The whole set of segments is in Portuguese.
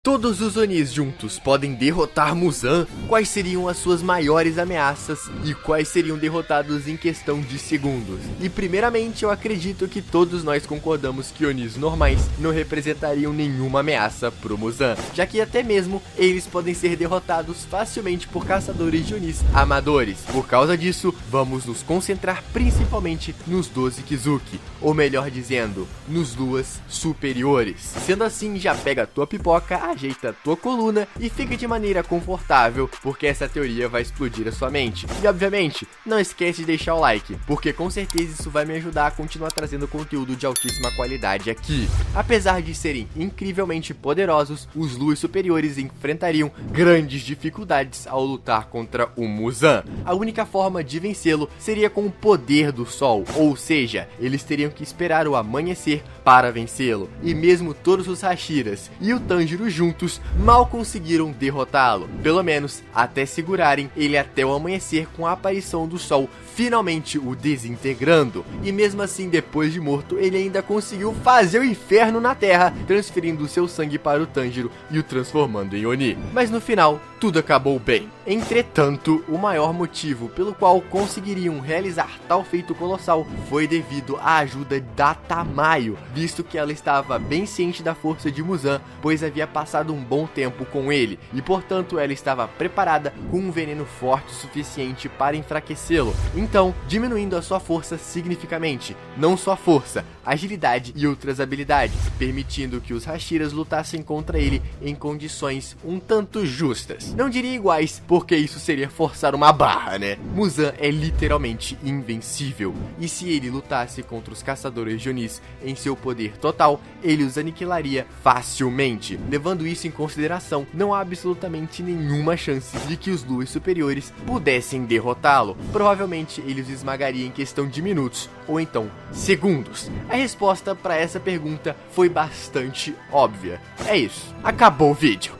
Todos os Onis juntos podem derrotar Muzan? Quais seriam as suas maiores ameaças e quais seriam derrotados em questão de segundos? E primeiramente eu acredito que todos nós concordamos que Onis normais não representariam nenhuma ameaça pro Muzan, já que até mesmo eles podem ser derrotados facilmente por caçadores de Onis amadores. Por causa disso, vamos nos concentrar principalmente nos 12 Kizuki, ou melhor dizendo, nos luas superiores. Sendo assim, já pega a tua pipoca, ajeita a tua coluna e fica de maneira confortável, porque essa teoria vai explodir a sua mente. E obviamente, não esquece de deixar o like, porque com certeza isso vai me ajudar a continuar trazendo conteúdo de altíssima qualidade aqui. Apesar de serem incrivelmente poderosos, os luas superiores enfrentariam grandes dificuldades ao lutar contra o Muzan. A única forma de vencê-lo seria com o poder do sol, ou seja, eles teriam que esperar o amanhecer para vencê-lo. E mesmo todos os Hashiras e o Tanjiro juntos mal conseguiram derrotá-lo, pelo menos até segurarem ele até o amanhecer com a aparição do sol finalmente o desintegrando. E mesmo assim, depois de morto, ele ainda conseguiu fazer o inferno na terra, transferindo seu sangue para o Tanjiro e o transformando em Oni. Mas no final, tudo acabou bem. Entretanto, o maior motivo pelo qual conseguiriam realizar tal feito colossal foi devido à ajuda da Tamayo, visto que ela estava bem ciente da força de Muzan, pois havia passado um bom tempo com ele, e portanto ela estava preparada com um veneno forte o suficiente para enfraquecê-lo, então diminuindo a sua força significativamente, não só força, agilidade e outras habilidades, permitindo que os Hashiras lutassem contra ele em condições um tanto justas. Não diria iguais, porque isso seria forçar uma barra, né? Muzan é literalmente invencível, e se ele lutasse contra os caçadores de Onis em seu poder total, ele os aniquilaria facilmente. Levando isso em consideração, não há absolutamente nenhuma chance de que os luas superiores pudessem derrotá-lo. Provavelmente ele os esmagaria em questão de minutos, ou então segundos. A resposta para essa pergunta foi bastante óbvia. É isso. Acabou o vídeo.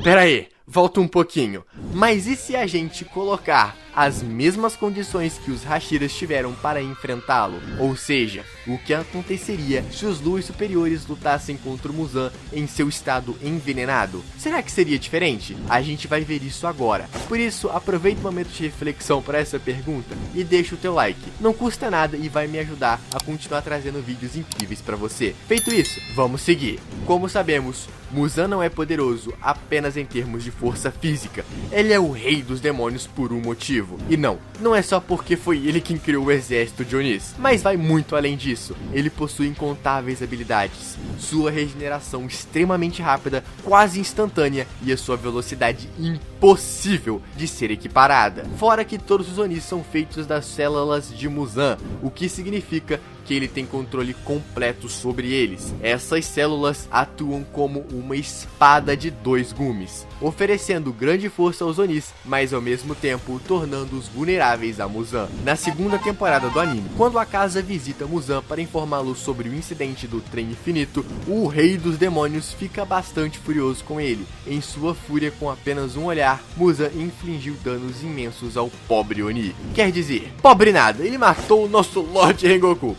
Pera aí, volta um pouquinho. Mas e se a gente colocar as mesmas condições que os Hashiras tiveram para enfrentá-lo? Ou seja, o que aconteceria se os luas superiores lutassem contra o Muzan em seu estado envenenado? Será que seria diferente? A gente vai ver isso agora. Por isso, aproveita o momento de reflexão para essa pergunta e deixa o teu like. Não custa nada e vai me ajudar a continuar trazendo vídeos incríveis para você. Feito isso, vamos seguir. Como sabemos, Muzan não é poderoso apenas em termos de força física. Ele é o rei dos demônios por um motivo. E não é só porque foi ele quem criou o exército de Onis, mas vai muito além disso. Ele possui incontáveis habilidades, sua regeneração extremamente rápida, quase instantânea, e a sua velocidade impossível de ser equiparada. Fora que todos os Onis são feitos das células de Muzan, o que significa que ele tem controle completo sobre eles. Essas células atuam como uma espada de dois gumes, oferecendo grande força aos Onis, mas ao mesmo tempo tornando-os vulneráveis a Muzan. Na segunda temporada do anime, quando Akaza visita Muzan para informá-lo sobre o incidente do trem infinito, o rei dos demônios fica bastante furioso com ele. Em sua fúria, com apenas um olhar, Muzan infligiu danos imensos ao pobre Oni. Quer dizer, pobre nada, ele matou o nosso Lorde Rengoku.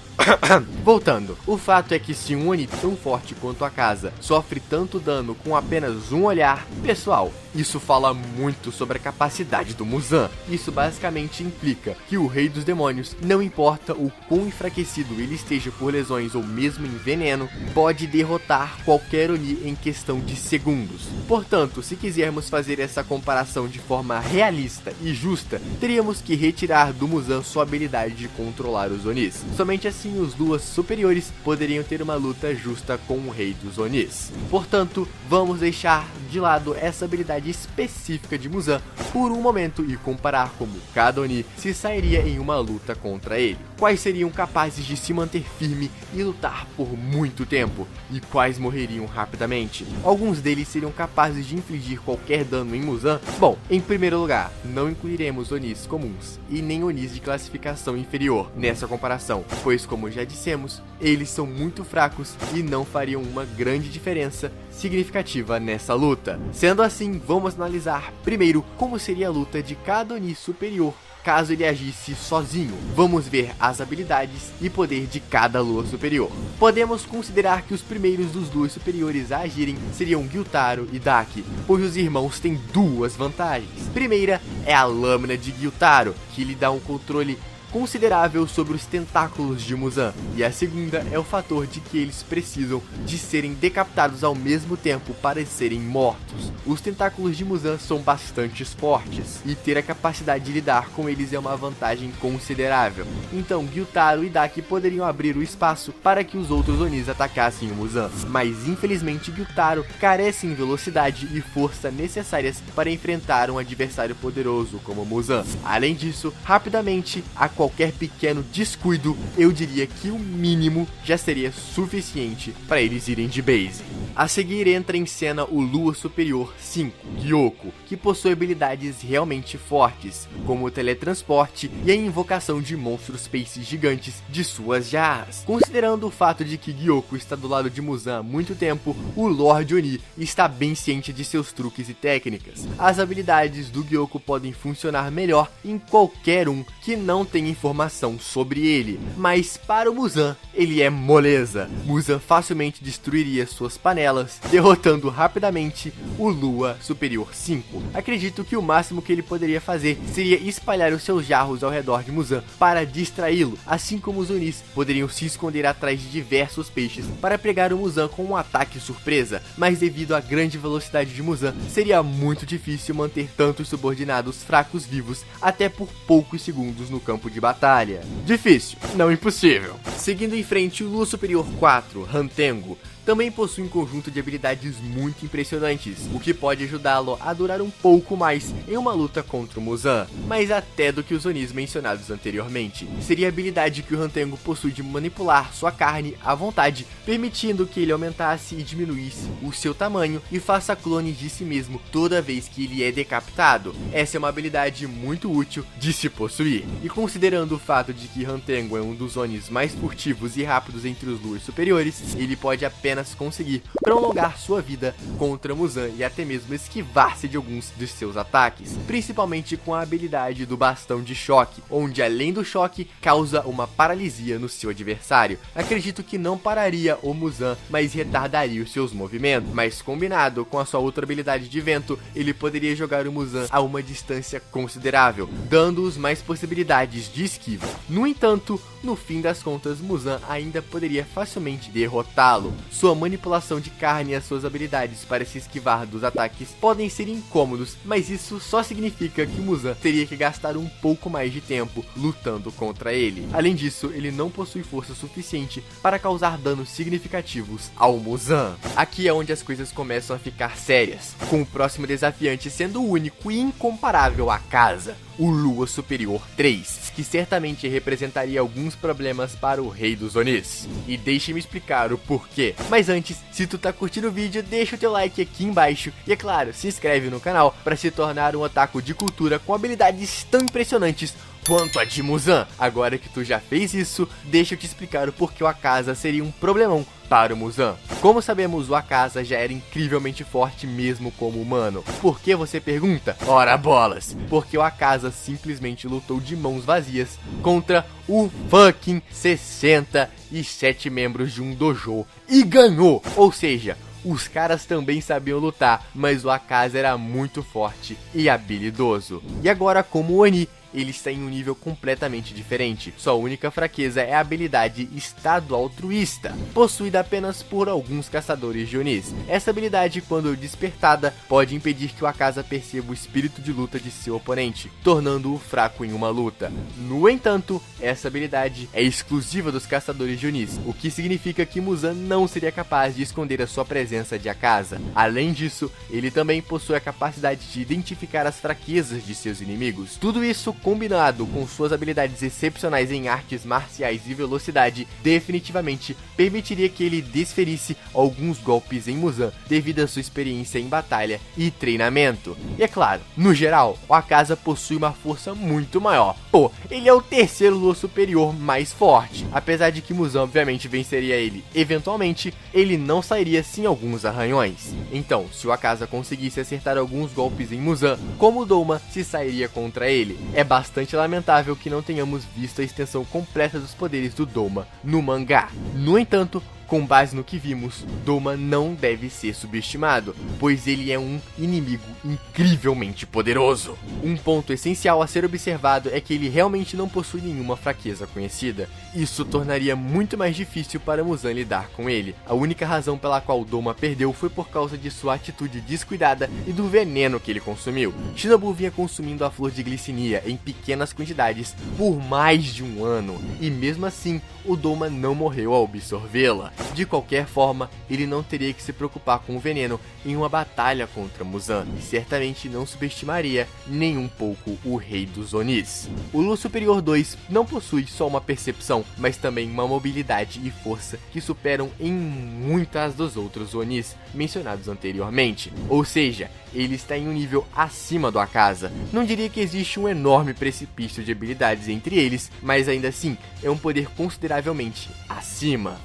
Voltando, o fato é que se um Oni tão forte quanto Akaza sofre tanto dano com apenas um olhar, pessoal, isso fala muito sobre a capacidade do Muzan. Isso basicamente implica que o rei dos demônios, não importa o quão enfraquecido ele esteja por lesões ou mesmo em veneno, pode derrotar qualquer Oni em questão de segundos. Portanto, se quisermos fazer essa comparação de forma realista e justa, teríamos que retirar do Muzan sua habilidade de controlar os Onis. Somente assim os luas superiores poderiam ter uma luta justa com o rei dos Onis. Portanto, vamos deixar de lado essa habilidade específica de Muzan por um momento e comparar como cada Oni se sairia em uma luta contra ele. Quais seriam capazes de se manter firme e lutar por muito tempo, e quais morreriam rapidamente? Alguns deles seriam capazes de infligir qualquer dano em Muzan? Bom, em primeiro lugar, não incluiremos Onis comuns e nem Onis de classificação inferior nessa comparação, pois como já dissemos, eles são muito fracos e não fariam uma grande diferença significativa nessa luta. Sendo assim, vamos analisar primeiro como seria a luta de cada Oni superior caso ele agisse sozinho. Vamos ver as habilidades e poder de cada lua superior. Podemos considerar que os primeiros dos luas superiores a agirem seriam Gyutaro e Daki, pois os irmãos têm duas vantagens. Primeira é a lâmina de Gyutaro, que lhe dá um controle considerável sobre os tentáculos de Muzan, e a segunda é o fator de que eles precisam de serem decapitados ao mesmo tempo para serem mortos. Os tentáculos de Muzan são bastante fortes, e ter a capacidade de lidar com eles é uma vantagem considerável. Então Gyutaro e Daki poderiam abrir o espaço para que os outros Onis atacassem o Muzan, mas infelizmente Gyutaro carece em velocidade e força necessárias para enfrentar um adversário poderoso como Muzan. Além disso, rapidamente, a qualquer pequeno descuido, eu diria que o mínimo já seria suficiente para eles irem de base. A seguir entra em cena o Lua Superior 5, Gyoko, que possui habilidades realmente fortes, como o teletransporte e a invocação de monstros peixes gigantes de suas jarras. Considerando o fato de que Gyoko está do lado de Muzan há muito tempo, o Lorde Oni está bem ciente de seus truques e técnicas. As habilidades do Gyoko podem funcionar melhor em qualquer um que não tenha informação sobre ele, mas para o Muzan, ele é moleza. Muzan facilmente destruiria suas panelas, derrotando rapidamente o Lua Superior 5. Acredito que o máximo que ele poderia fazer seria espalhar os seus jarros ao redor de Muzan para distraí-lo, assim como os Onis poderiam se esconder atrás de diversos peixes para pegar o Muzan com um ataque surpresa, mas devido à grande velocidade de Muzan, seria muito difícil manter tantos subordinados fracos vivos até por poucos segundos no campo de batalha. Difícil, não impossível. Seguindo em frente, o Lua Superior 4, Hantengo, também possui um conjunto de habilidades muito impressionantes, o que pode ajudá-lo a durar um pouco mais em uma luta contra o Muzan, mais até do que os Onis mencionados anteriormente. Seria a habilidade que o Hantengo possui de manipular sua carne à vontade, permitindo que ele aumentasse e diminuísse o seu tamanho e faça clones de si mesmo toda vez que ele é decapitado. Essa é uma habilidade muito útil de se possuir, e considerando o fato de que Hantengo é um dos Onis mais furtivos e rápidos entre os Luas superiores, ele pode apenas conseguir prolongar sua vida contra Muzan e até mesmo esquivar-se de alguns de seus ataques, principalmente com a habilidade do bastão de choque, onde além do choque, causa uma paralisia no seu adversário. Acredito que não pararia o Muzan, mas retardaria os seus movimentos, mas combinado com a sua outra habilidade de vento, ele poderia jogar o Muzan a uma distância considerável, dando-os mais possibilidades de esquiva. No entanto, no fim das contas, Muzan ainda poderia facilmente derrotá-lo. Sua manipulação de carne e as suas habilidades para se esquivar dos ataques podem ser incômodos, mas isso só significa que Muzan teria que gastar um pouco mais de tempo lutando contra ele. Além disso, ele não possui força suficiente para causar danos significativos ao Muzan. Aqui é onde as coisas começam a ficar sérias, com o próximo desafiante sendo o único e incomparável Akaza, o Lua Superior 3, que certamente representaria alguns problemas para o Rei dos Onis. E deixe-me explicar o porquê. Mas antes, se tu tá curtindo o vídeo, deixa o teu like aqui embaixo e, é claro, se inscreve no canal para se tornar um otaku de cultura com habilidades tão impressionantes quanto a de Muzan. Agora que tu já fez isso, deixa eu te explicar o porquê o Akaza seria um problemão para o Muzan. Como sabemos, o Akaza já era incrivelmente forte mesmo como humano. Por que, você pergunta? Ora bolas! Porque o Akaza simplesmente lutou de mãos vazias contra o fucking 67 membros de um dojo e ganhou! Ou seja, os caras também sabiam lutar, mas o Akaza era muito forte e habilidoso. E agora, como Oni, ele está em um nível completamente diferente. Sua única fraqueza é a habilidade Estado Altruísta, possuída apenas por alguns caçadores de Onis. Essa habilidade, quando despertada, pode impedir que o Akaza perceba o espírito de luta de seu oponente, tornando-o fraco em uma luta. No entanto, essa habilidade é exclusiva dos caçadores de Onis, o que significa que Muzan não seria capaz de esconder a sua presença de Akaza. Além disso, ele também possui a capacidade de identificar as fraquezas de seus inimigos. Tudo isso, combinado com suas habilidades excepcionais em artes marciais e velocidade, definitivamente permitiria que ele desferisse alguns golpes em Muzan devido à sua experiência em batalha e treinamento. E é claro, no geral, o Akaza possui uma força muito maior. Pô, ele é o terceiro Lua Superior mais forte. Apesar de que Muzan obviamente venceria ele eventualmente, ele não sairia sem alguns arranhões. Então, se o Akaza conseguisse acertar alguns golpes em Muzan, como Douma se sairia contra ele? É bastante lamentável que não tenhamos visto a extensão completa dos poderes do Doma no mangá. No entanto, com base no que vimos, Doma não deve ser subestimado, pois ele é um inimigo incrivelmente poderoso. Um ponto essencial a ser observado é que ele realmente não possui nenhuma fraqueza conhecida. Isso tornaria muito mais difícil para Muzan lidar com ele. A única razão pela qual Doma perdeu foi por causa de sua atitude descuidada e do veneno que ele consumiu. Shinobu vinha consumindo a flor de glicinia em pequenas quantidades por mais de um ano, e mesmo assim, o Doma não morreu ao absorvê-la. De qualquer forma, ele não teria que se preocupar com o veneno em uma batalha contra Muzan, e certamente não subestimaria nem um pouco o Rei dos Onis. O Lua Superior 2 não possui só uma percepção, mas também uma mobilidade e força que superam em muitas dos outros Onis mencionados anteriormente. Ou seja, ele está em um nível acima do Akaza. Não diria que existe um enorme precipício de habilidades entre eles, mas ainda assim é um poder consideravelmente acima.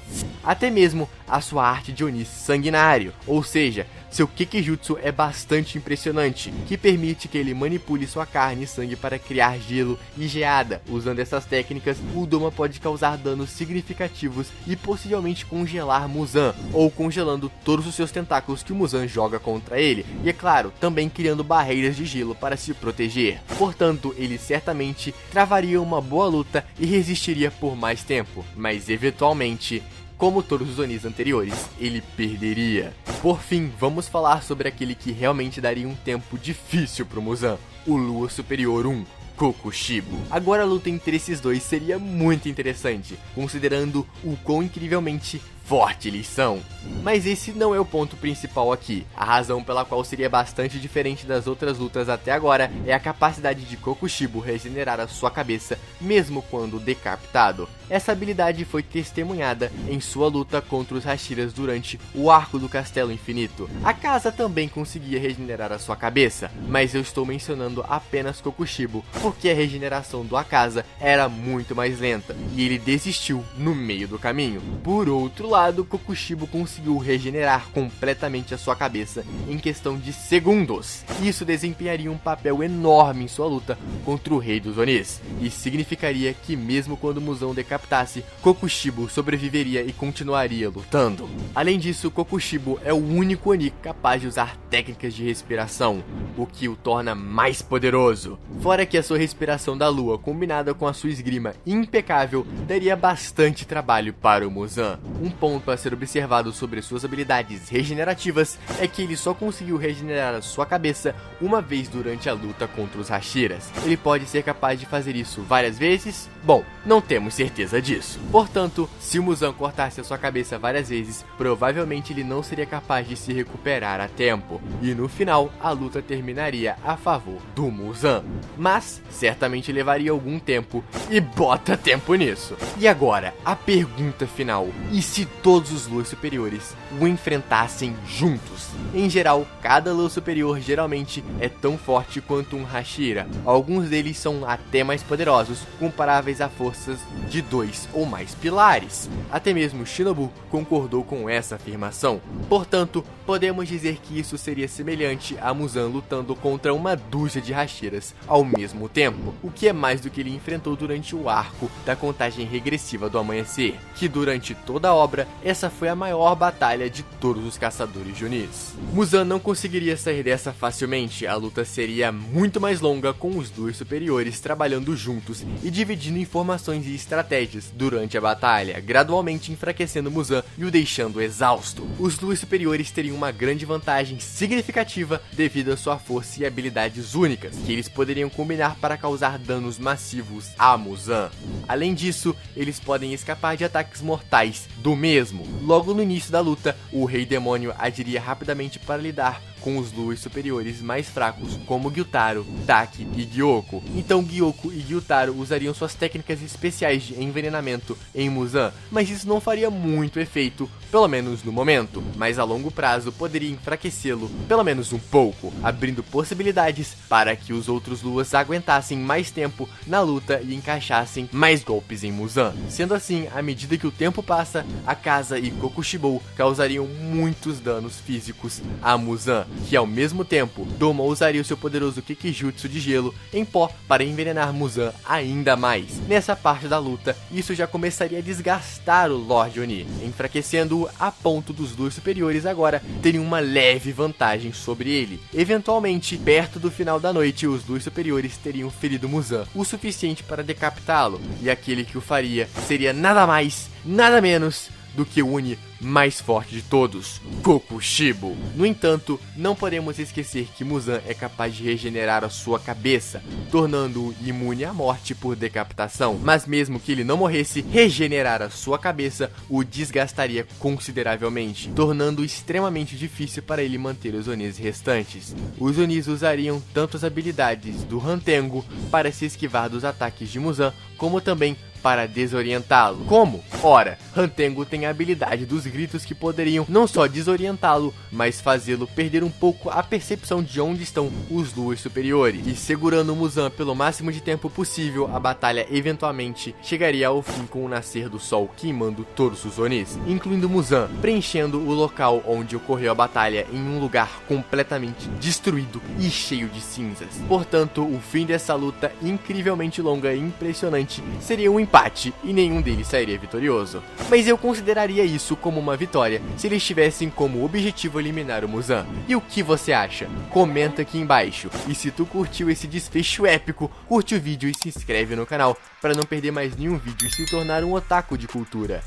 Até mesmo a sua arte de Oni sanguinário, ou seja, seu Kikijutsu é bastante impressionante, que permite que ele manipule sua carne e sangue para criar gelo e geada. Usando essas técnicas, o Doma pode causar danos significativos e possivelmente congelar Muzan, ou congelando todos os seus tentáculos que o Muzan joga contra ele, e é claro, também criando barreiras de gelo para se proteger. Portanto, ele certamente travaria uma boa luta e resistiria por mais tempo, mas eventualmente, como todos os Onis anteriores, ele perderia. Por fim, vamos falar sobre aquele que realmente daria um tempo difícil pro Muzan, o Lua Superior 1, Kokushibo. Agora a luta entre esses dois seria muito interessante, considerando o quão incrivelmente forte eles são. Mas esse não é o ponto principal aqui. A razão pela qual seria bastante diferente das outras lutas até agora é a capacidade de Kokushibo regenerar a sua cabeça mesmo quando decapitado. Essa habilidade foi testemunhada em sua luta contra os Hashiras durante o arco do Castelo Infinito. Akaza também conseguia regenerar a sua cabeça, mas eu estou mencionando apenas Kokushibo porque a regeneração do Akaza era muito mais lenta e ele desistiu no meio do caminho. Por outro lado, Kokushibo conseguiu regenerar completamente a sua cabeça em questão de segundos. Isso desempenharia um papel enorme em sua luta contra o Rei dos Onis, e significaria que mesmo quando Muzan decapitasse, Kokushibo sobreviveria e continuaria lutando. Além disso, Kokushibo é o único Oni capaz de usar técnicas de respiração, o que o torna mais poderoso. Fora que a sua respiração da lua, combinada com a sua esgrima impecável, daria bastante trabalho para o Muzan. Um ponto a ser observado sobre suas habilidades regenerativas é que ele só conseguiu regenerar a sua cabeça uma vez durante a luta contra os Hashiras. Ele pode ser capaz de fazer isso várias vezes? Bom, não temos certeza disso. Portanto, se o Muzan cortasse a sua cabeça várias vezes, provavelmente ele não seria capaz de se recuperar a tempo, e no final a luta terminaria a favor do Muzan. Mas certamente levaria algum tempo, e bota tempo nisso. E agora, a pergunta final: e se todos os Luas superiores o enfrentassem juntos? Em geral, cada Lua superior geralmente é tão forte quanto um Hashira. Alguns deles são até mais poderosos, comparáveis a forças de 2 ou mais pilares. Até mesmo Shinobu concordou com essa afirmação. Portanto, podemos dizer que isso seria semelhante a Muzan lutando contra uma dúzia de Hashiras ao mesmo tempo, o que é mais do que ele enfrentou durante o arco da contagem regressiva do amanhecer, que durante toda a obra, essa foi a maior batalha de todos os caçadores de Onis. Muzan não conseguiria sair dessa facilmente, a luta seria muito mais longa, com os dois superiores trabalhando juntos e dividindo informações e estratégias durante a batalha, gradualmente enfraquecendo Muzan e o deixando exausto. Os dois superiores teriam uma grande vantagem significativa devido à sua força e habilidades únicas, que eles poderiam combinar para causar danos massivos a Muzan. Além disso, eles podem escapar de ataques mortais do mesmo. Logo no início da luta, o Rei Demônio agiria rapidamente para lidar com os Luas superiores mais fracos, como Gyutaro, Taki e Gyoko. Então Gyoko e Gyutaro usariam suas técnicas especiais de envenenamento em Muzan, mas isso não faria muito efeito, pelo menos no momento, mas a longo prazo poderia enfraquecê-lo, pelo menos um pouco, abrindo possibilidades para que os outros Luas aguentassem mais tempo na luta e encaixassem mais golpes em Muzan. Sendo assim, à medida que o tempo passa, Akaza e Kokushibo causariam muitos danos físicos a Muzan, que ao mesmo tempo, Doma usaria o seu poderoso Kikijutsu de gelo em pó para envenenar Muzan ainda mais. Nessa parte da luta, isso já começaria a desgastar o Lorde Oni, enfraquecendo-o a ponto dos dois superiores agora terem uma leve vantagem sobre ele. Eventualmente, perto do final da noite, os dois superiores teriam ferido Muzan o suficiente para decapitá-lo, e aquele que o faria seria nada mais, nada menos do que o Oni mais forte de todos, Kokushibo. No entanto, não podemos esquecer que Muzan é capaz de regenerar a sua cabeça, tornando-o imune à morte por decapitação. Mas mesmo que ele não morresse, regenerar a sua cabeça o desgastaria consideravelmente, tornando extremamente difícil para ele manter os Onis restantes. Os Onis usariam tanto as habilidades do Hantengo para se esquivar dos ataques de Muzan, como também para desorientá-lo. Como? Ora, Hantengo tem a habilidade dos gritos que poderiam não só desorientá-lo, mas fazê-lo perder um pouco a percepção de onde estão os luas superiores. E segurando Muzan pelo máximo de tempo possível, a batalha eventualmente chegaria ao fim com o nascer do sol queimando todos os Onis, incluindo Muzan, preenchendo o local onde ocorreu a batalha em um lugar completamente destruído e cheio de cinzas. Portanto, o fim dessa luta incrivelmente longa e impressionante seria um empate e nenhum deles sairia vitorioso. Mas eu consideraria isso como uma vitória se eles tivessem como objetivo eliminar o Muzan. E o que você acha? Comenta aqui embaixo. E se tu curtiu esse desfecho épico, curte o vídeo e se inscreve no canal para não perder mais nenhum vídeo e se tornar um otaku de cultura.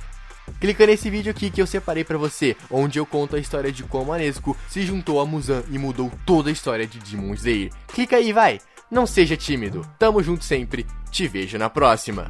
Clica nesse vídeo aqui que eu separei pra você, onde eu conto a história de como a Nezuko se juntou a Muzan e mudou toda a história de Demon Slayer. Clica aí, vai! Não seja tímido. Tamo junto sempre. Te vejo na próxima.